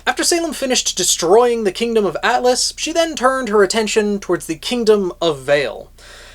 After Salem finished destroying the Kingdom of Atlas, she then turned her attention towards the Kingdom of Vale.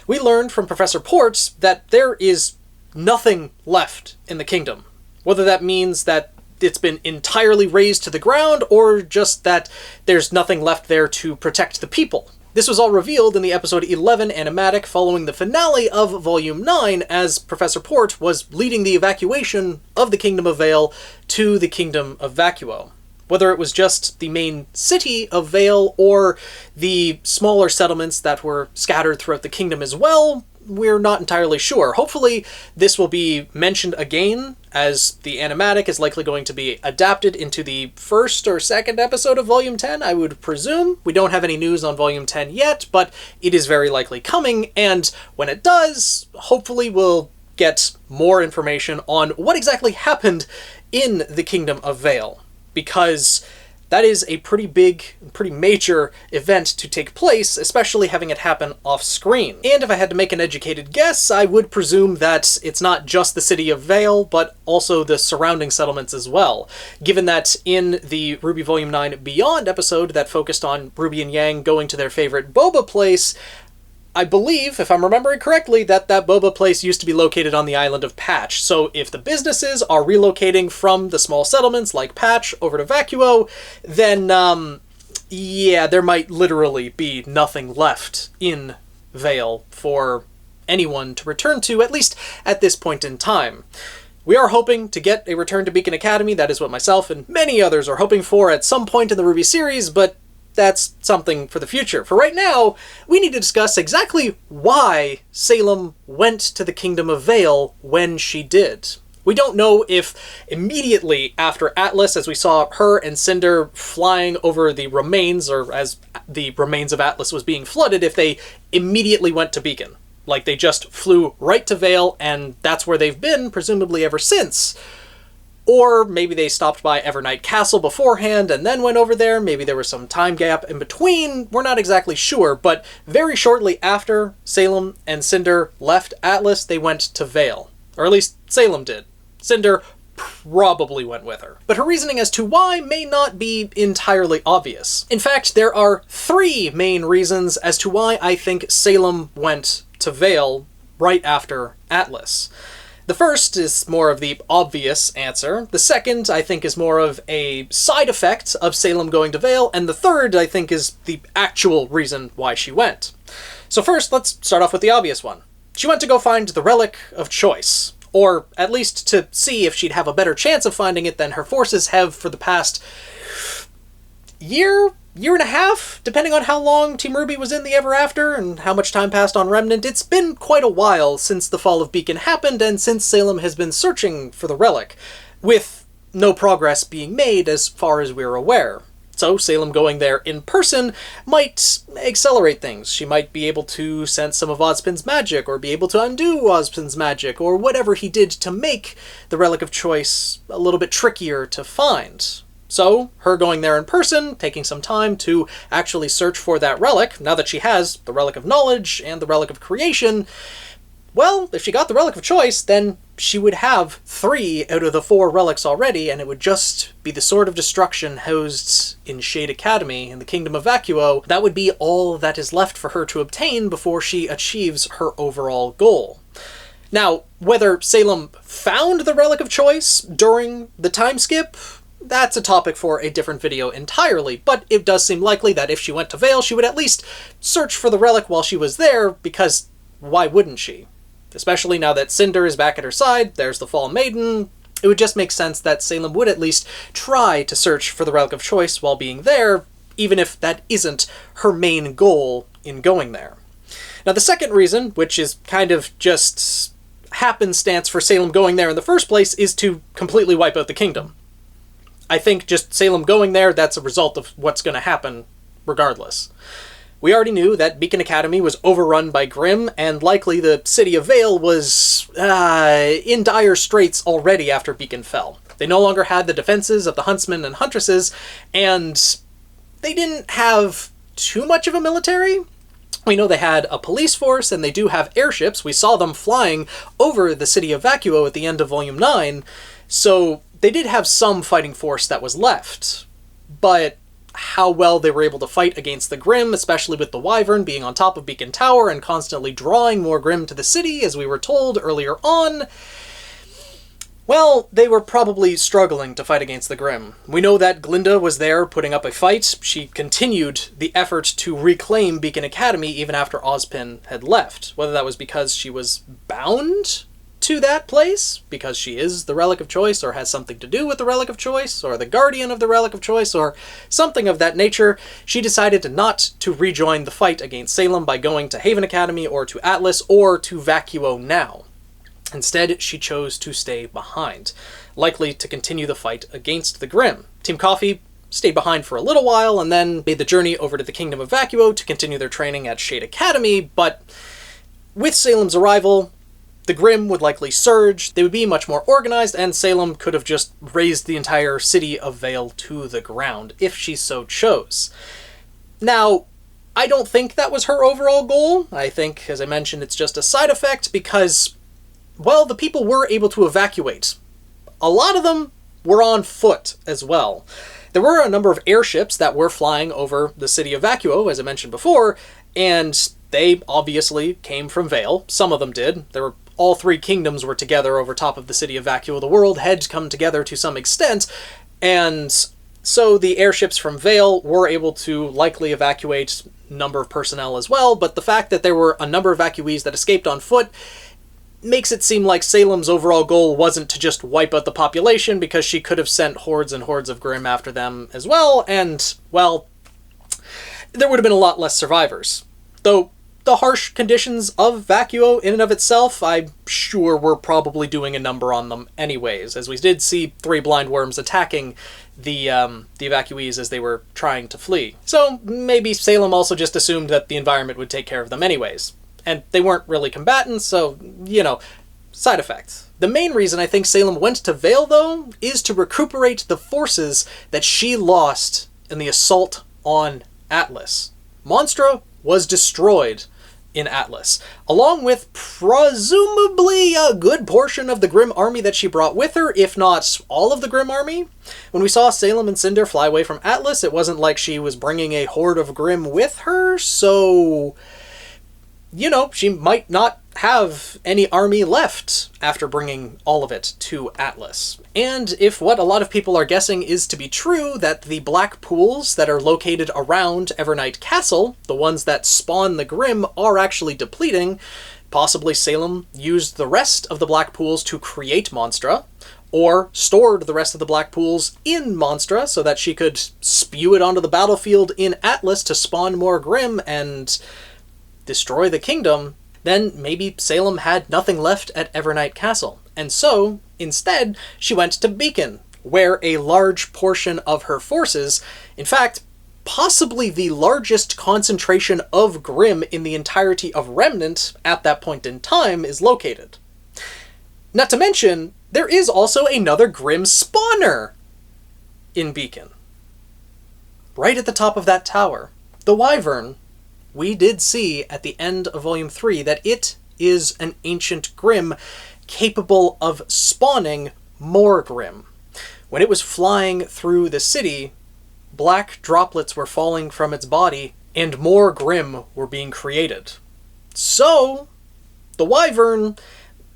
We learned from Professor Ports that there is nothing left in the kingdom. Whether that means that it's been entirely razed to the ground, or just that there's nothing left there to protect the people. This was all revealed in the episode 11 animatic following the finale of Volume 9, as Professor Port was leading the evacuation of the Kingdom of Vale to the Kingdom of Vacuo. Whether it was just the main city of Vale or the smaller settlements that were scattered throughout the kingdom as well, we're not entirely sure. Hopefully this will be mentioned again, as the animatic is likely going to be adapted into the first or second episode of Volume 10, I would presume. We don't have any news on Volume 10 yet, but it is very likely coming, and when it does, hopefully we'll get more information on what exactly happened in the Kingdom of Vale. Because that is a pretty big, pretty major event to take place, especially having it happen off-screen. And if I had to make an educated guess, I would presume that it's not just the city of Vale, but also the surrounding settlements as well. Given that in the RWBY Volume 9 Beyond episode that focused on Ruby and Yang going to their favorite boba place, I believe, if I'm remembering correctly, that boba place used to be located on the island of Patch. So if the businesses are relocating from the small settlements like Patch over to Vacuo, then, yeah, there might literally be nothing left in Vale for anyone to return to, at least at this point in time. We are hoping to get a return to Beacon Academy. That is what myself and many others are hoping for at some point in the RWBY series, but that's something for the future. For right now, we need to discuss exactly why Salem went to the Kingdom of Vale when she did. We don't know if immediately after Atlas, as we saw her and Cinder flying over the remains, or as the remains of Atlas was being flooded, if they immediately went to Beacon. Like they just flew right to Vale, and that's where they've been, presumably ever since. Or maybe they stopped by Evernight Castle beforehand and then went over there. Maybe there was some time gap in between. We're not exactly sure, but very shortly after Salem and Cinder left Atlas, they went to Vale. Or at least Salem did. Cinder probably went with her. But her reasoning as to why may not be entirely obvious. In fact, there are 3 main reasons as to why I think Salem went to Vale right after Atlas. The first is more of the obvious answer. The second, I think, is more of a side effect of Salem going to Vale, and the third, I think, is the actual reason why she went. So first, let's start off with the obvious one. She went to go find the Relic of Choice, or at least to see if she'd have a better chance of finding it than her forces have for the past year and a half, depending on how long Team RWBY was in the Ever After and how much time passed on Remnant. It's been quite a while since the fall of Beacon happened and since Salem has been searching for the relic, with no progress being made as far as we're aware. So Salem going there in person might accelerate things. She might be able to sense some of Ozpin's magic, or be able to undo Ozpin's magic, or whatever he did to make the Relic of Choice a little bit trickier to find. So, her going there in person, taking some time to actually search for that relic, now that she has the Relic of Knowledge and the Relic of Creation, well, if she got the Relic of Choice, then she would have 3 out of the 4 relics already, and it would just be the Sword of Destruction housed in Shade Academy in the Kingdom of Vacuo. That would be all that is left for her to obtain before she achieves her overall goal. Now, whether Salem found the Relic of Choice during the time skip, that's a topic for a different video entirely, but it does seem likely that if she went to Vale, she would at least search for the relic while she was there, because why wouldn't she? Especially now that Cinder is back at her side, there's the Fallen Maiden, it would just make sense that Salem would at least try to search for the Relic of Choice while being there, even if that isn't her main goal in going there. Now the second reason, which is kind of just happenstance for Salem going there in the first place, is to completely wipe out the kingdom. I think just Salem going there, that's a result of what's going to happen regardless. We already knew that Beacon Academy was overrun by Grimm, and likely the city of Vale was in dire straits already after Beacon fell. They no longer had the defenses of the huntsmen and huntresses, and they didn't have too much of a military. We know they had a police force, and they do have airships. We saw them flying over the city of Vacuo at the end of Volume 9, so they did have some fighting force that was left. but how well they were able to fight against the Grimm, especially with the Wyvern being on top of Beacon Tower and constantly drawing more Grimm to the city, as we were told earlier on, well, they were probably struggling to fight against the Grimm. We know that Glinda was there putting up a fight. She continued the effort to reclaim Beacon Academy even after Ozpin had left. Whether that was because she was bound to that place, because she is the Relic of Choice, or has something to do with the Relic of Choice, or the Guardian of the Relic of Choice, or something of that nature, she decided not to rejoin the fight against Salem by going to Haven Academy, or to Atlas, or to Vacuo now. Instead, she chose to stay behind, likely to continue the fight against the Grimm. Team Coffee stayed behind for a little while, and then made the journey over to the Kingdom of Vacuo to continue their training at Shade Academy, but with Salem's arrival, the Grimm would likely surge, they would be much more organized, and Salem could have just razed the entire city of Vale to the ground, if she so chose. Now, I don't think that was her overall goal. I think, as I mentioned, it's just a side effect because, well, the people were able to evacuate. A lot of them were on foot as well. There were a number of airships that were flying over the city of Vacuo, as I mentioned before, and they obviously came from Vale. Some of them did. All three kingdoms were together over top of the city of Vacuo. The world had come together to some extent, and so the airships from Vale were able to likely evacuate a number of personnel as well, but the fact that there were a number of evacuees that escaped on foot makes it seem like Salem's overall goal wasn't to just wipe out the population, because she could have sent hordes and hordes of Grimm after them as well, and, well, there would have been a lot less survivors. Though the harsh conditions of Vacuo in and of itself, I'm sure we're probably doing a number on them anyways, as we did see 3 blind worms attacking the evacuees as they were trying to flee. So maybe Salem also just assumed that the environment would take care of them anyways. And they weren't really combatants, so, side effects. The main reason I think Salem went to Vale, though, is to recuperate the forces that she lost in the assault on Atlas. Monstra was destroyed in Atlas, along with presumably a good portion of the Grimm army that she brought with her, if not all of the Grimm army. When we saw Salem and Cinder fly away from Atlas, it wasn't like she was bringing a horde of Grimm with her, so, she might not have any army left after bringing all of it to Atlas. And if what a lot of people are guessing is to be true, that the black pools that are located around Evernight Castle, the ones that spawn the Grimm, are actually depleting, possibly Salem used the rest of the black pools to create Monstra, or stored the rest of the black pools in Monstra so that she could spew it onto the battlefield in Atlas to spawn more Grimm and destroy the kingdom. Then maybe Salem had nothing left at Evernight Castle, and so, instead, she went to Beacon, where a large portion of her forces, in fact, possibly the largest concentration of Grimm in the entirety of Remnant at that point in time, is located. Not to mention, there is also another Grimm spawner in Beacon. Right at the top of that tower, the Wyvern. We did see at the end of Volume 3 that it is an ancient Grimm capable of spawning more Grimm. When it was flying through the city, black droplets were falling from its body, and more Grimm were being created. So, the Wyvern,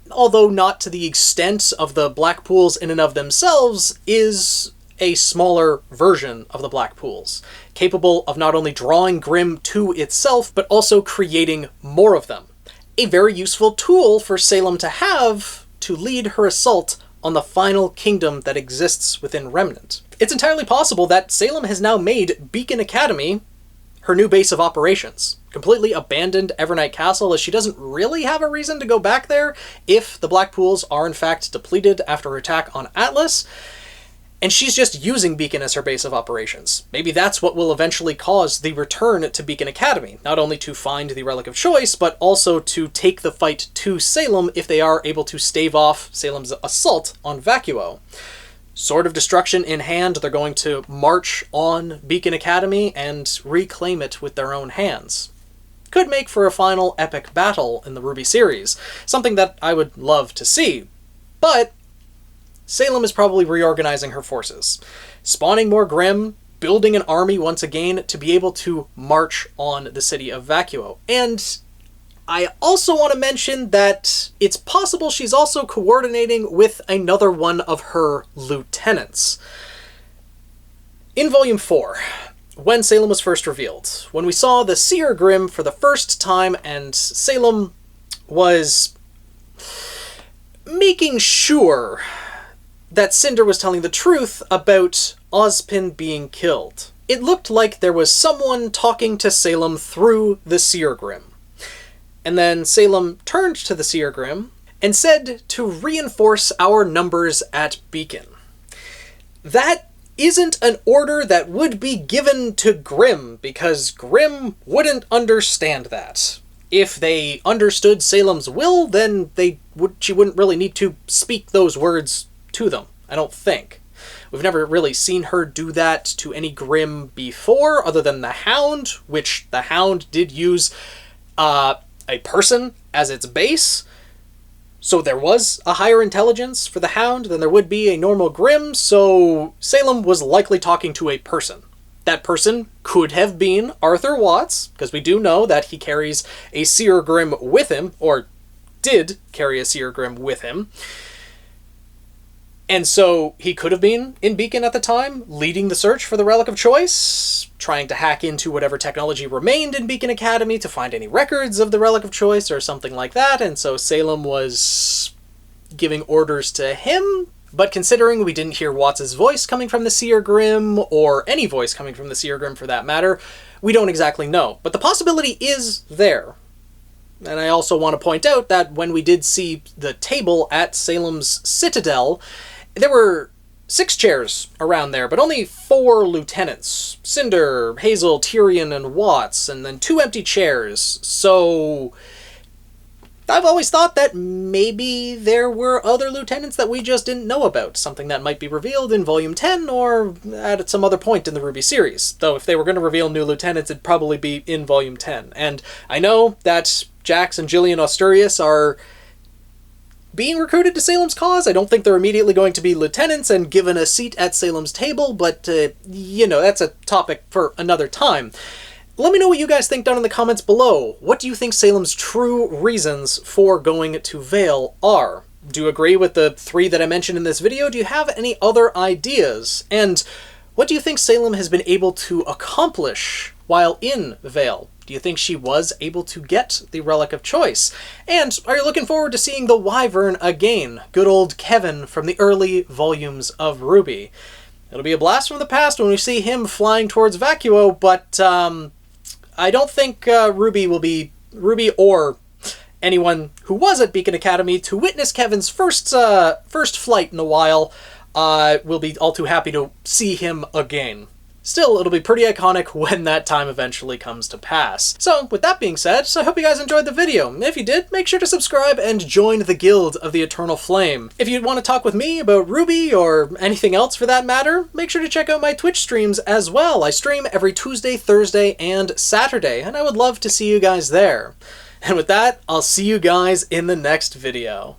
although not to the extent of the black pools in and of themselves, is a smaller version of the black pools, capable of not only drawing Grimm to itself, but also creating more of them. A very useful tool for Salem to have to lead her assault on the final kingdom that exists within Remnant. It's entirely possible that Salem has now made Beacon Academy her new base of operations, completely abandoned Evernight Castle, as she doesn't really have a reason to go back there if the black pools are in fact depleted after her attack on Atlas, and she's just using Beacon as her base of operations. Maybe that's what will eventually cause the return to Beacon Academy, not only to find the Relic of Choice, but also to take the fight to Salem if they are able to stave off Salem's assault on Vacuo. Sword of Destruction in hand, they're going to march on Beacon Academy and reclaim it with their own hands. Could make for a final epic battle in the RWBY series, something that I would love to see, but Salem is probably reorganizing her forces. Spawning more Grimm building an army once again to be able to march on the city of Vacuo. And I also want to mention that it's possible she's also coordinating with another one of her lieutenants. In Volume 4, when Salem was first revealed, when we saw the Seer Grim for the first time and Salem was making sure that Cinder was telling the truth about Ozpin being killed, it looked like there was someone talking to Salem through the Seer Grim. And then Salem turned to the Seer Grim and said to reinforce our numbers at Beacon. That isn't an order that would be given to Grim, because Grim wouldn't understand that. If they understood Salem's will, then she wouldn't really need to speak those words to them, I don't think. We've never really seen her do that to any Grim before, other than the Hound, which the Hound did use a person as its base. So there was a higher intelligence for the Hound than there would be a normal Grim, so Salem was likely talking to a person. That person could have been Arthur Watts, because we do know that he carries a Seer Grim with him, or did carry a Seer Grim with him. And so he could have been in Beacon at the time, leading the search for the Relic of Choice, trying to hack into whatever technology remained in Beacon Academy to find any records of the Relic of Choice or something like that, and so Salem was giving orders to him. But considering we didn't hear Watts' voice coming from the Seer Grim, or any voice coming from the Seer Grim for that matter, we don't exactly know. But the possibility is there. And I also want to point out that when we did see the table at Salem's Citadel, there were 6 chairs around there, but only 4 lieutenants. Cinder, Hazel, Tyrion, and Watts, and then 2 empty chairs. So I've always thought that maybe there were other lieutenants that we just didn't know about, something that might be revealed in Volume 10 or at some other point in the RWBY series. Though if they were going to reveal new lieutenants, it'd probably be in Volume 10. And I know that Jax and Jillian Asturias are being recruited to Salem's cause. I don't think they're immediately going to be lieutenants and given a seat at Salem's table, but, that's a topic for another time. Let me know what you guys think down in the comments below. What do you think Salem's true reasons for going to Vale are? Do you agree with the 3 that I mentioned in this video? Do you have any other ideas? And what do you think Salem has been able to accomplish while in Vale? Do you think she was able to get the Relic of Choice? And are you looking forward to seeing the Wyvern again? Good old Kevin from the early volumes of RWBY. It'll be a blast from the past when we see him flying towards Vacuo, but I don't think RWBY or anyone who was at Beacon Academy to witness Kevin's first flight in a while will be all too happy to see him again. Still, it'll be pretty iconic when that time eventually comes to pass. So, with that being said, I hope you guys enjoyed the video. If you did, make sure to subscribe and join the Guild of the Eternal Flame. If you want to talk with me about RWBY or anything else for that matter, make sure to check out my Twitch streams as well. I stream every Tuesday, Thursday, and Saturday, and I would love to see you guys there. And with that, I'll see you guys in the next video.